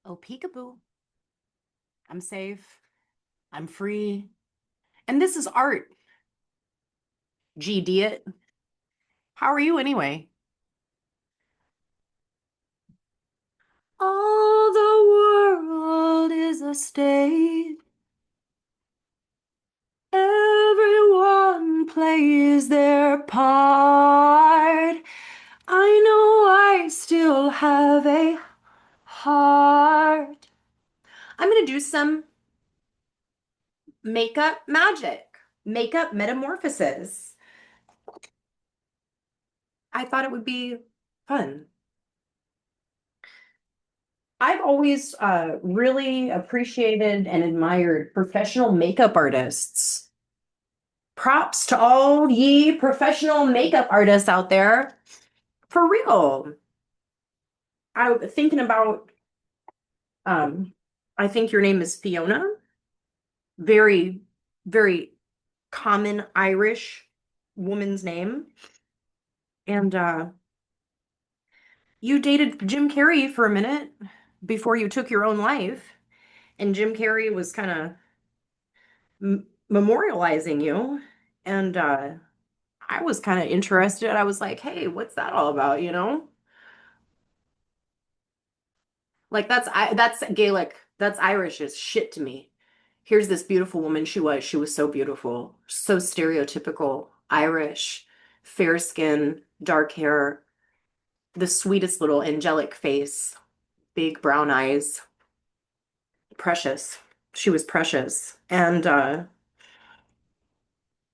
Oh, peekaboo. I'm safe. I'm free. And this is art. GD it. How are you anyway? All the world is a stage. Everyone plays their part. I know I still have a heart. I'm gonna do some makeup magic, makeup metamorphosis. I thought it would be fun. I've always really appreciated and admired professional makeup artists. Props to all ye professional makeup artists out there. For real. I was thinking about um I think your name is Fiona. Very, very common Irish woman's name. And you dated Jim Carrey for a minute before you took your own life. And Jim Carrey was kind of memorializing you. And I was kind of interested. I was like, hey, what's that all about, you know? Like that's Gaelic, that's Irish as shit to me. Here's this beautiful woman she was so beautiful, so stereotypical Irish, fair skin, dark hair, the sweetest little angelic face, big brown eyes, precious. She was precious. And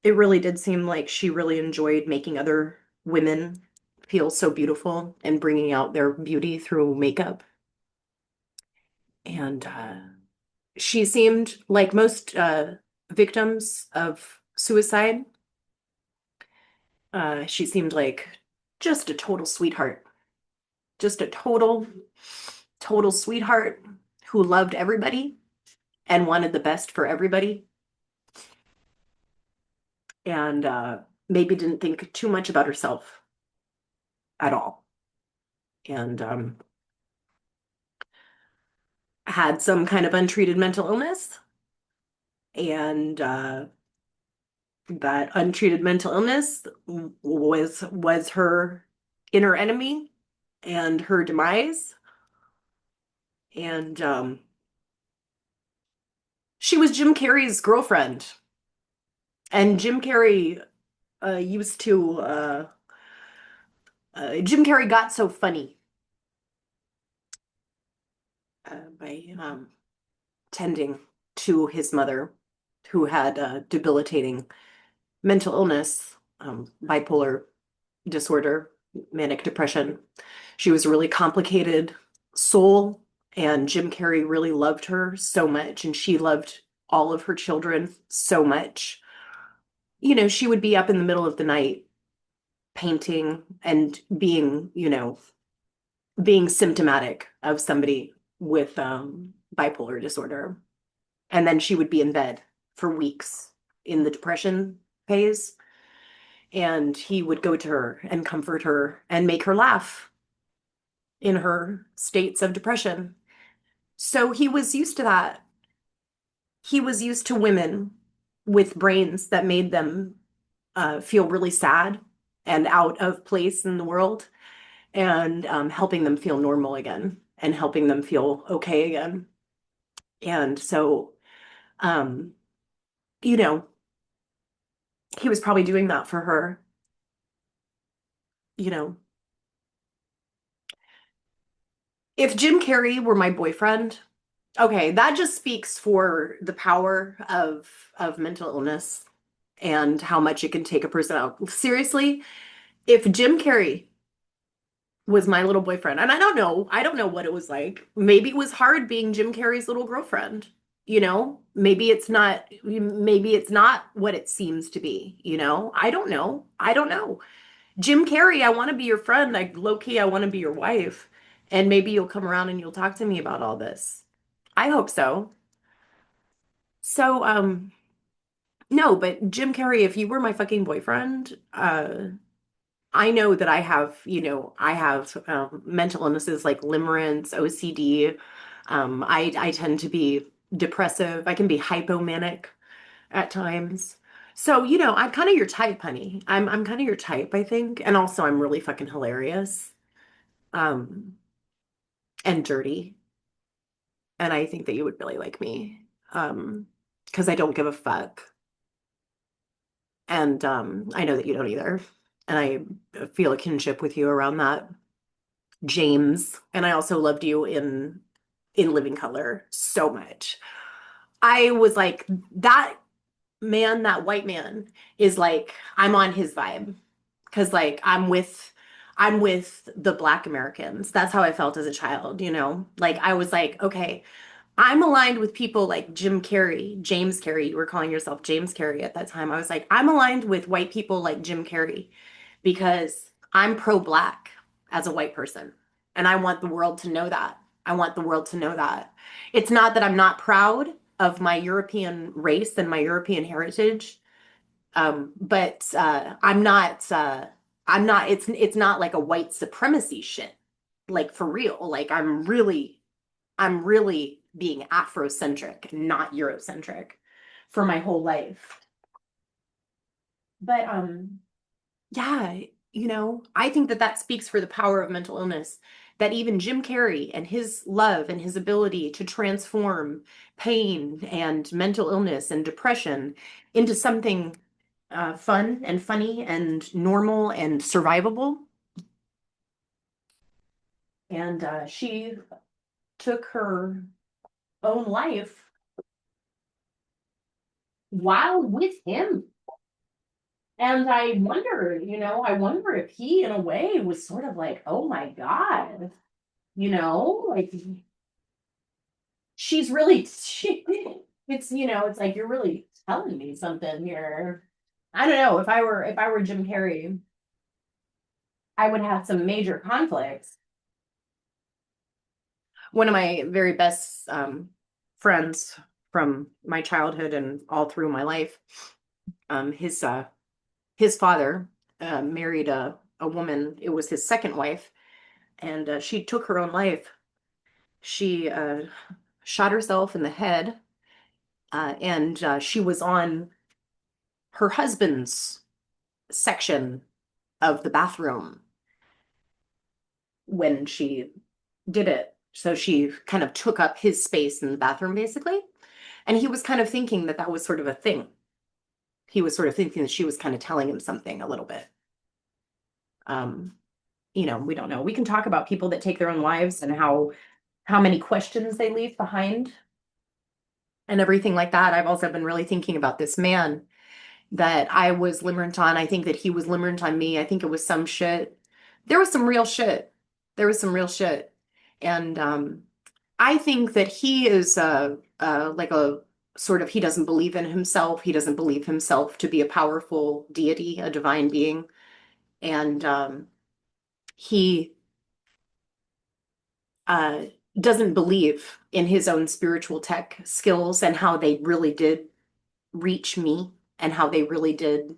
it really did seem like she really enjoyed making other women feel so beautiful and bringing out their beauty through makeup. And she seemed like most victims of suicide. She seemed like just a total sweetheart, just a total sweetheart who loved everybody and wanted the best for everybody. And maybe didn't think too much about herself at all. And had some kind of untreated mental illness. And that untreated mental illness was her inner enemy and her demise. And she was Jim Carrey's girlfriend. And used to, Jim Carrey got so funny by tending to his mother, who had debilitating mental illness, bipolar disorder, manic depression. She was a really complicated soul, and Jim Carrey really loved her so much, and she loved all of her children so much. You know, she would be up in the middle of the night painting and being symptomatic of somebody with bipolar disorder. And then she would be in bed for weeks in the depression phase. And he would go to her and comfort her and make her laugh in her states of depression. So he was used to that. He was used to women with brains that made them feel really sad and out of place in the world, and helping them feel normal again and helping them feel okay again. And so, um, you know, he was probably doing that for her, you know. If Jim Carrey were my boyfriend, okay, that just speaks for the power of mental illness and how much it can take a person out. Seriously, if Jim Carrey was my little boyfriend, and I don't know what it was like. Maybe it was hard being Jim Carrey's little girlfriend, you know? Maybe it's not what it seems to be, you know? I don't know. I don't know. Jim Carrey, I want to be your friend. Like low key, I want to be your wife. And maybe you'll come around and you'll talk to me about all this. I hope so. So, no, but Jim Carrey, if you were my fucking boyfriend, I know that I have mental illnesses like limerence, OCD. I tend to be depressive. I can be hypomanic at times. So, I'm kind of your type, honey. I'm kind of your type, I think. And also I'm really fucking hilarious. Um, and dirty. And I think that you would really like me. Because I don't give a fuck. And I know that you don't either. And I feel a kinship with you around that. James. And I also loved you in Living Color so much. I was like, that man, that white man is like, I'm on his vibe. Cause like I'm with the Black Americans. That's how I felt as a child, you know? Like I was like, okay, I'm aligned with people like Jim Carrey, James Carrey. You were calling yourself James Carrey at that time. I was like, I'm aligned with white people like Jim Carrey because I'm pro-Black as a white person. And I want the world to know that. I want the world to know that. It's not that I'm not proud of my European race and my European heritage, but I'm not, it's not like a white supremacy shit, like for real. Like I'm really being Afrocentric, not Eurocentric for my whole life. But yeah, I think that that speaks for the power of mental illness. That even Jim Carrey and his love and his ability to transform pain and mental illness and depression into something fun and funny and normal and survivable. And she took her own life while with him. And I wonder if he, in a way, was sort of like, oh my God, like she's really, it's like you're really telling me something here. I don't know. If I were Jim Carrey, I would have some major conflicts. One of my very best friends from my childhood and all through my life, his father married a woman. It was his second wife, and she took her own life. She shot herself in the head, and she was on her husband's section of the bathroom when she did it. So she kind of took up his space in the bathroom, basically. And he was kind of thinking that that was sort of a thing. He was sort of thinking that she was kind of telling him something a little bit. Um, we don't know. We can talk about people that take their own lives and how many questions they leave behind and everything like that. I've also been really thinking about this man that I was limerent on. I think that he was limerent on me. I think it was some shit. There was some real shit. There was some real shit. And I think that he is like a sort of, he doesn't believe in himself. He doesn't believe himself to be a powerful deity, a divine being. And he uh, doesn't believe in his own spiritual tech skills and how they really did reach me and how they really did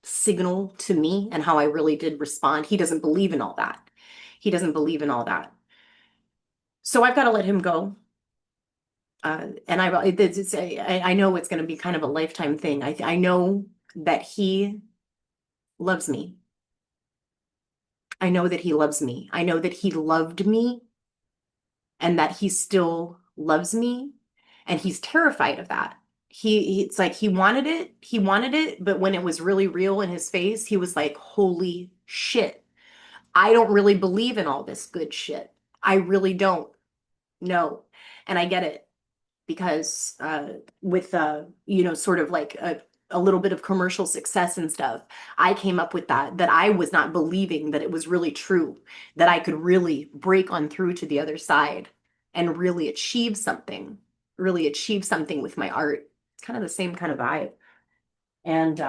signal to me and how I really did respond. He doesn't believe in all that. He doesn't believe in all that. So I've got to let him go. And I know it's going to be kind of a lifetime thing. I know that he loves me. I know that he loves me. I know that he loved me and that he still loves me. And he's terrified of that. It's like he wanted it, but when it was really real in his face, he was like, holy shit. I don't really believe in all this good shit. I really don't. No. And I get it because with sort of like a little bit of commercial success and stuff, I came up with that I was not believing that it was really true, that I could really break on through to the other side and really achieve something with my art. It's kind of the same kind of vibe. And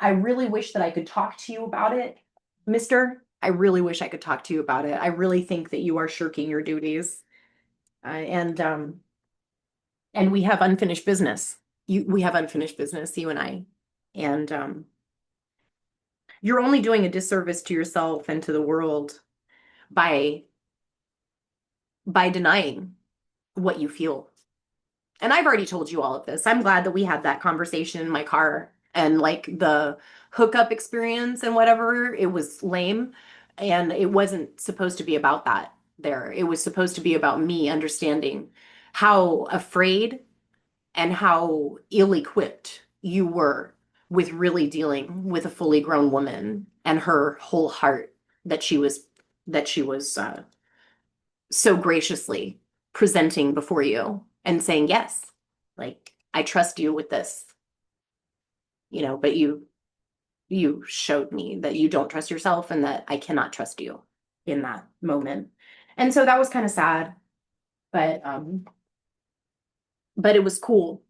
I really wish that I could talk to you about it, Mister. I really wish I could talk to you about it. I really think that you are shirking your duties, and we have unfinished business. We have unfinished business, you and I, and you're only doing a disservice to yourself and to the world by by denying. what you feel. And I've already told you all of this. I'm glad that we had that conversation in my car and like the hookup experience and whatever. It was lame. And it wasn't supposed to be about that there. It was supposed to be about me understanding how afraid and how ill-equipped you were with really dealing with a fully grown woman and her whole heart that she was so graciously presenting before you and saying, yes, like I trust you with this, but you showed me that you don't trust yourself and that I cannot trust you in that moment. And so that was kind of sad, but but it was cool.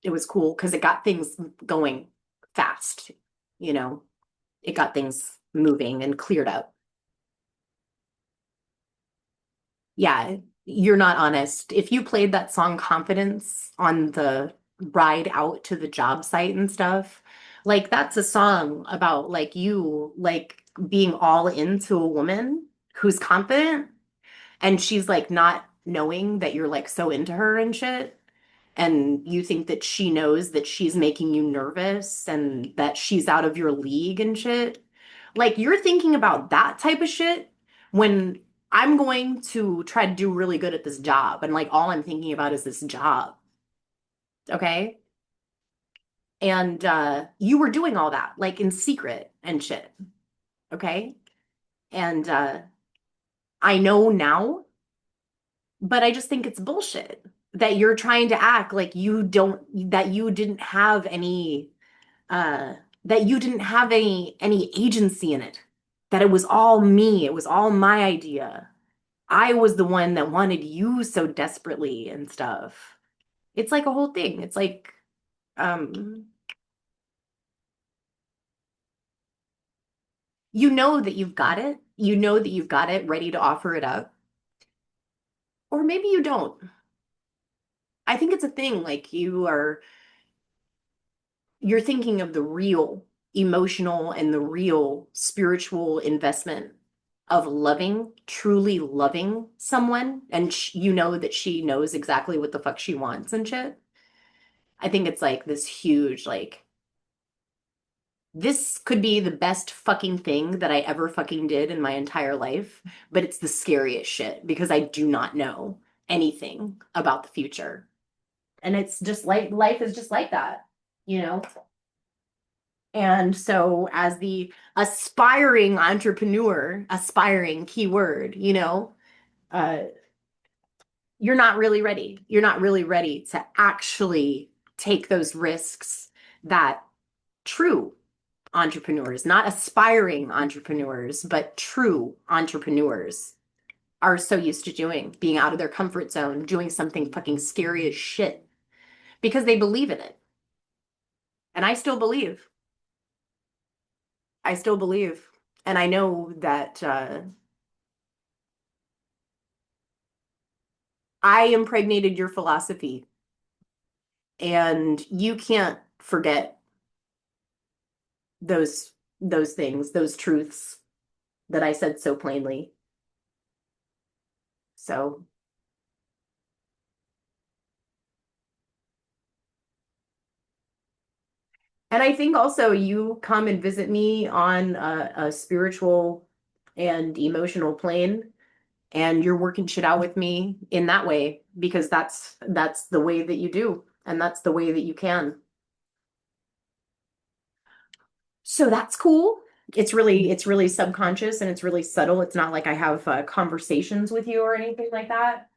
It was cool because it got things going fast, you know. It got things moving and cleared up. Yeah, you're not honest. If you played that song Confidence on the ride out to the job site and stuff, like that's a song about like you like being all into a woman who's confident and she's like not knowing that you're like so into her and shit. And you think that she knows that she's making you nervous and that she's out of your league and shit. Like you're thinking about that type of shit when I'm going to try to do really good at this job and like all I'm thinking about is this job. Okay? And you were doing all that like in secret and shit. Okay? And I know now, but I just think it's bullshit that you're trying to act like that you didn't have any uh any agency in it, that it was all me, it was all my idea. I was the one that wanted you so desperately and stuff. It's like a whole thing. It's like um you know that you've got it. You know that you've got it ready to offer it up. Or maybe you don't. I think it's a thing like you're thinking of the real emotional and the real spiritual investment of loving, truly loving someone, and you know that she knows exactly what the fuck she wants and shit. I think it's like this huge, like, this could be the best fucking thing that I ever fucking did in my entire life, but it's the scariest shit because I do not know anything about the future. And it's just like life is just like that, you know? And so, as the aspiring entrepreneur, aspiring keyword, uh, you're not really ready. You're not really ready to actually take those risks that true entrepreneurs, not aspiring entrepreneurs, but true entrepreneurs are so used to doing, being out of their comfort zone, doing something fucking scary as shit because they believe in it. And I still believe. I still believe. And I know that I impregnated your philosophy, and you can't forget those those things, those truths that I said so plainly. So, and I think also you come and visit me on a spiritual and emotional plane, and you're working shit out with me in that way because that's the way that you do, and that's the way that you can. So that's cool. It's really subconscious and it's really subtle. It's not like I have conversations with you or anything like that.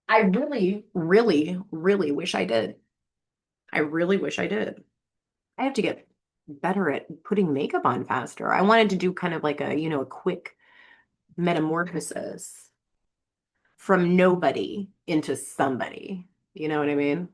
I really, really, really wish I did. I really wish I did. I have to get better at putting makeup on faster. I wanted to do kind of like a quick metamorphosis from nobody into somebody. You know what I mean?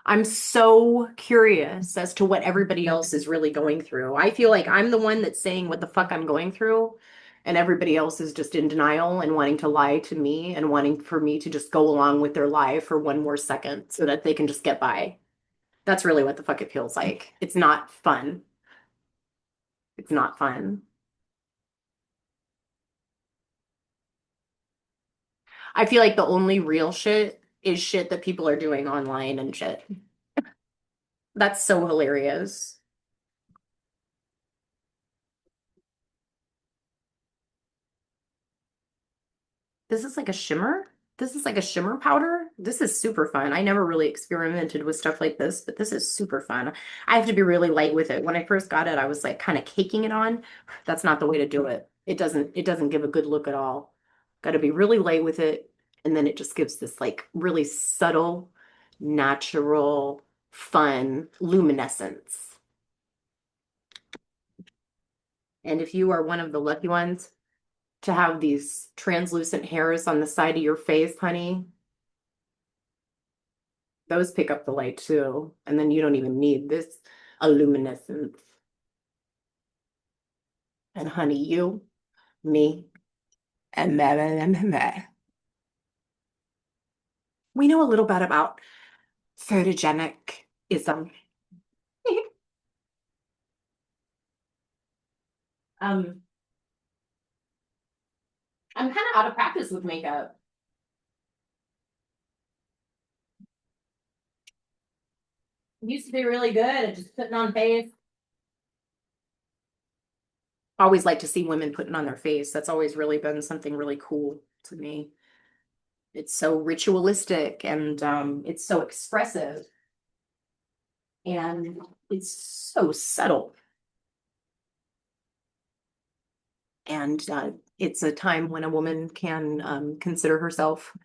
I'm so curious as to what everybody else is really going through. I feel like I'm the one that's saying what the fuck I'm going through, and everybody else is just in denial and wanting to lie to me and wanting for me to just go along with their lie for one more second so that they can just get by. That's really what the fuck it feels like. It's not fun. It's not fun. I feel like the only real shit is shit that people are doing online and shit. That's so hilarious. This is like a shimmer. This is like a shimmer powder. This is super fun. I never really experimented with stuff like this, but this is super fun. I have to be really light with it. When I first got it, I was like kind of caking it on. That's not the way to do it. It doesn't give a good look at all. Got to be really light with it, and then it just gives this like really subtle, natural, fun luminescence. And if you are one of the lucky ones to have these translucent hairs on the side of your face, honey, those pick up the light too. And then you don't even need this luminescence. And honey, you, me, and blah. We know a little bit about photogenicism. Um, I'm kind of out of practice with makeup. Used to be really good at just putting on face. Always like to see women putting on their face. That's always really been something really cool to me. It's so ritualistic and it's so expressive and it's so subtle. And it's a time when a woman can consider herself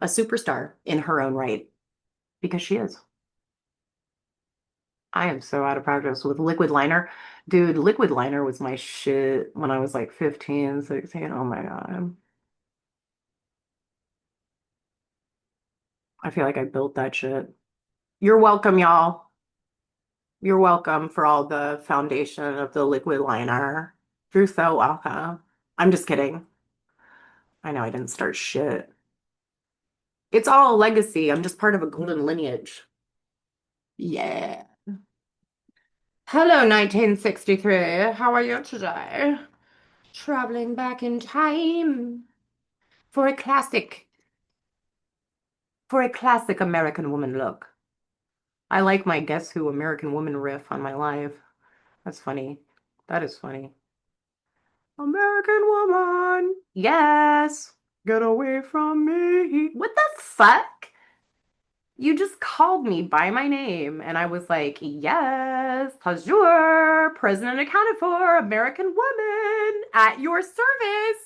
a superstar in her own right because she is. I am so out of practice with liquid liner. Dude, liquid liner was my shit when I was like 15, 16. Oh my God. I feel like I built that shit. You're welcome, y'all. You're welcome for all the foundation of the liquid liner. You're so welcome. I'm just kidding. I know I didn't start shit. It's all a legacy. I'm just part of a golden lineage. Yeah. Hello, 1963. How are you today? Traveling back in time for a classic, for a classic American woman look. I like my Guess Who American Woman riff on my live. That's funny. That is funny. American woman. Yes. Get away from me. What the fuck? You just called me by my name, and I was like, yes, bonjour, president accounted for, American woman, at your service.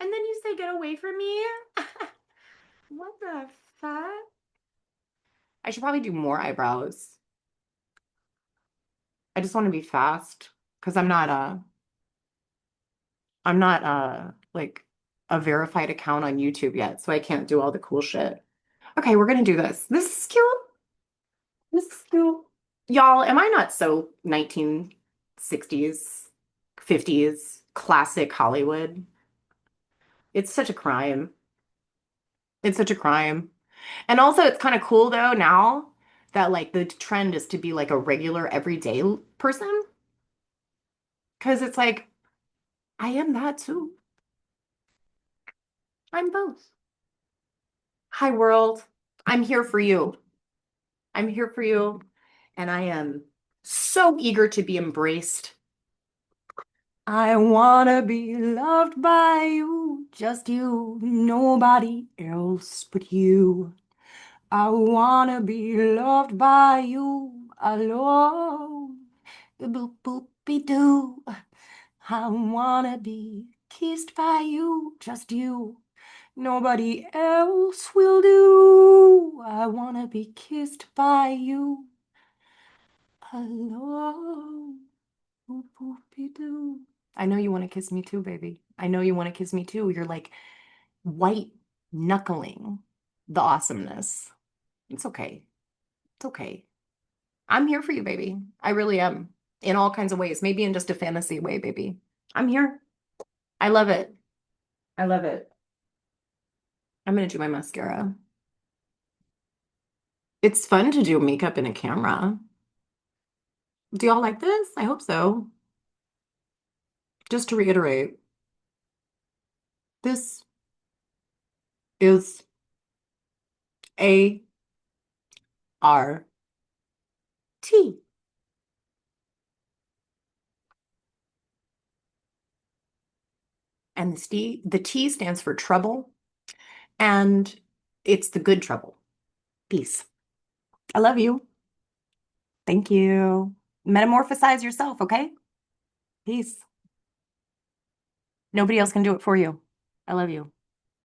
And then you say, get away from me? What the fuck? I should probably do more eyebrows. I just want to be fast because I'm not like a verified account on YouTube yet, so I can't do all the cool shit. Okay, we're gonna do this. This is cute. This is cute. Y'all, am I not so 1960s, 50s classic Hollywood? It's such a crime. It's such a crime. And also it's kind of cool though now that like the trend is to be like a regular everyday person because it's like I am that too. I'm both. Hi world. I'm here for you. I'm here for you and I am so eager to be embraced. I wanna be loved by you, just you, nobody else but you. I wanna be loved by you alone. Boop boop be doo. I wanna be kissed by you, just you. Nobody else will do. I wanna be kissed by you alone. Boop boop be doo. I know you want to kiss me too, baby. I know you want to kiss me too. You're like white knuckling the awesomeness. It's okay. It's okay. I'm here for you, baby. I really am. In all kinds of ways. Maybe in just a fantasy way, baby. I'm here. I love it. I love it. I'm gonna do my mascara. It's fun to do makeup in a camera. Do y'all like this? I hope so. Just to reiterate, this is ART. And the T stands for trouble, and it's the good trouble. Peace. I love you. Thank you. Metamorphosize yourself, okay? Peace. Nobody else can do it for you. I love you.